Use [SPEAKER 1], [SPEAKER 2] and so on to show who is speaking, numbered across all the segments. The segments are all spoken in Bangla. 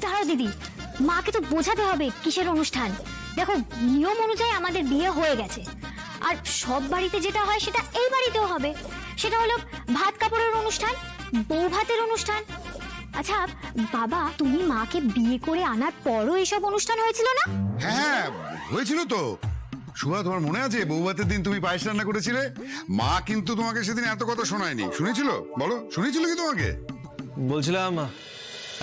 [SPEAKER 1] দাঁড়াও দিদি, মাকে তো বোঝাতে হবে কিসের অনুষ্ঠান। দেখো, নিয়ম অনুযায়ী আমাদের বিয়ে হয়ে গেছে, আর সব বাড়িতে যেটা হয় সেটা এই বাড়িতেও হবে। সেটা হলো ভাত কাপড়ের অনুষ্ঠান, বউ ভাতের অনুষ্ঠান। আচ্ছা বাবা, তুমি মাকে বিয়ে করে আনার পরও এসব অনুষ্ঠান হয়েছিল না?
[SPEAKER 2] হ্যাঁ হয়েছিল তো। শুভা, তোমার মনে আছে বৌভাতের দিন তুমি পায়েস রান্না করেছিলে? মা কিন্তু তোমাকে সেদিন এত কথা শোনায়নি, শুনেছিল? বলো, শুনেছিল কি তোমাকে?
[SPEAKER 3] বলছিলাম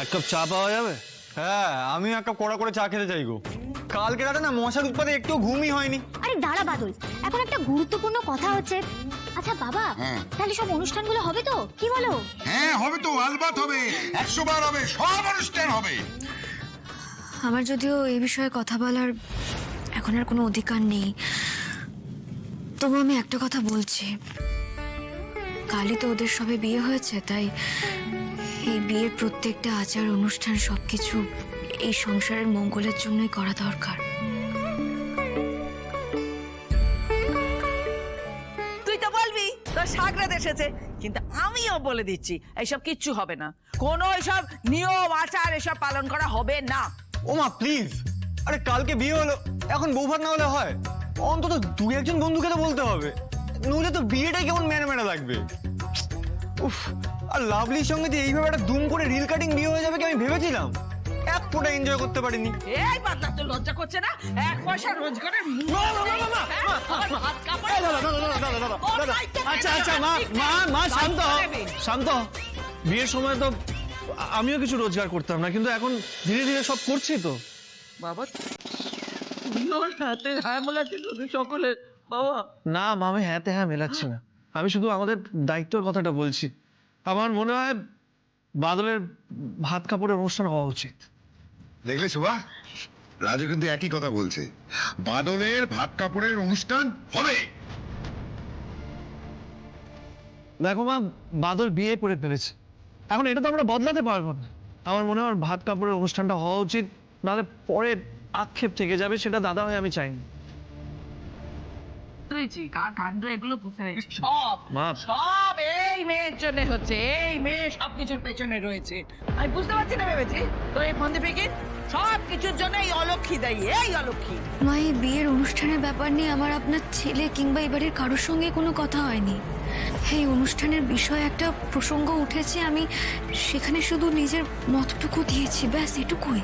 [SPEAKER 3] এক কাপ চা পাওয়া যাবে?
[SPEAKER 4] হ্যাঁ, আমি এক কাপ কড়া করে চা খেতে চাই গো। কালকে রাতে না মশার উৎপাতে একটু ঘুমই হয়নি।
[SPEAKER 1] আরে দাঁড়া বাদল, এখন একটা গুরুত্বপূর্ণ কথা হচ্ছে। আচ্ছা বাবা, তাহলে সব অনুষ্ঠানগুলো হবে তো, কি বলো?
[SPEAKER 2] হ্যাঁ হবে তো, আলবাত হবে, 100 বার হবে, সব অনুষ্ঠান হবে।
[SPEAKER 5] আমার যদিও এই বিষয়ে কথা বলার এখন আর কোনো অধিকার নেই, তবু আমি একটা কথা বলছি। কালই তো ওদের সবে বিয়ে হয়েছে, তাই এই বিয়ের প্রত্যেকটা আচার অনুষ্ঠান সবকিছু এই সংসারের মঙ্গলের জন্যই করা দরকার।
[SPEAKER 6] তুই তো বলবি তোর সাগরাত এসেছে, কিন্তু আমিও বলে দিচ্ছি এইসব কিচ্ছু হবে না। কোনো এইসব নিয়ম আচার এসব পালন করা হবে না।
[SPEAKER 4] ও মা প্লিজ, আরে কালকে বিয়ে হলো, এখন বউ ভাত না হলে হয়? অন্তত দু একজন বন্ধুকে তো বলতে হবে, নইলে তো বিয়েটাই কেমন মেনে মেনে লাগবে। উফ, আর লাভলির সঙ্গে যে এইভাবে একটা দুম করে রিল কাটিং বিয়ে হয়ে যাবে কি আমি ভেবেছিলাম? এক ফোঁটা এনজয় করতে পারিনি।
[SPEAKER 6] এই বাদলা, তো লজ্জা করছে না? 1 পয়সা রোজগারের
[SPEAKER 3] আচ্ছা আচ্ছা মা মা মা শান্ত হও, শান্ত হও। বিয়ের সময় তো আমিও কিছু রোজগার করতাম না, কিন্তু এখন ধীরে ধীরে সব করছি তো।
[SPEAKER 6] বাবা, তুইও হাতে হায় মোলাচ্ছিস সকলের বাবা।
[SPEAKER 3] না মা, আমি হ্যাঁতে হ্যাঁ মেলাচ্ছি না, আমি শুধু আমাদের দায়িত্বের কথাটা বলছি। আমার মনে হয় বাদলের ভাত কাপড়ের অনুষ্ঠান হওয়া উচিত।
[SPEAKER 2] দেখলে শুভা, রাজু কিন্তু একই কথা বলছে, বাদলের ভাত কাপড়ের অনুষ্ঠান হবে।
[SPEAKER 3] দেখো মা, বাদল বিয়ে করে ফেলেছে, এখন এটা তো আমরা বদলাতে পারবো না। আমার মনে হয় ভাত কাপড়ের অনুষ্ঠানটা হওয়া উচিত, নাহলে পরে আক্ষেপ থেকে যাবে, সেটা দাদা হয়ে আমি চাইনি।
[SPEAKER 6] কাণ্ড এগুলো সব
[SPEAKER 3] মা,
[SPEAKER 6] সব এই মেয়ের জন্য হচ্ছে, এই মেয়ে সবকিছুর পেছনে রয়েছে। আমি বুঝতে পারছি না ভেবেছি তো এই ফোন থেকে সব কিছুর জন্য এই অলক্ষী দায়ী, এই অলক্ষী।
[SPEAKER 5] মা, এই বিয়ের অনুষ্ঠানের ব্যাপার নিয়ে আমার আপনার ছেলে কিংবা এবারের কারোর সঙ্গে কোনো কথা হয়নি। এই অনুষ্ঠানের বিষয়ে একটা প্রসঙ্গ উঠেছে, আমি সেখানে শুধু নিজের মতটুকু দিয়েছি, ব্যাস এটুকুই।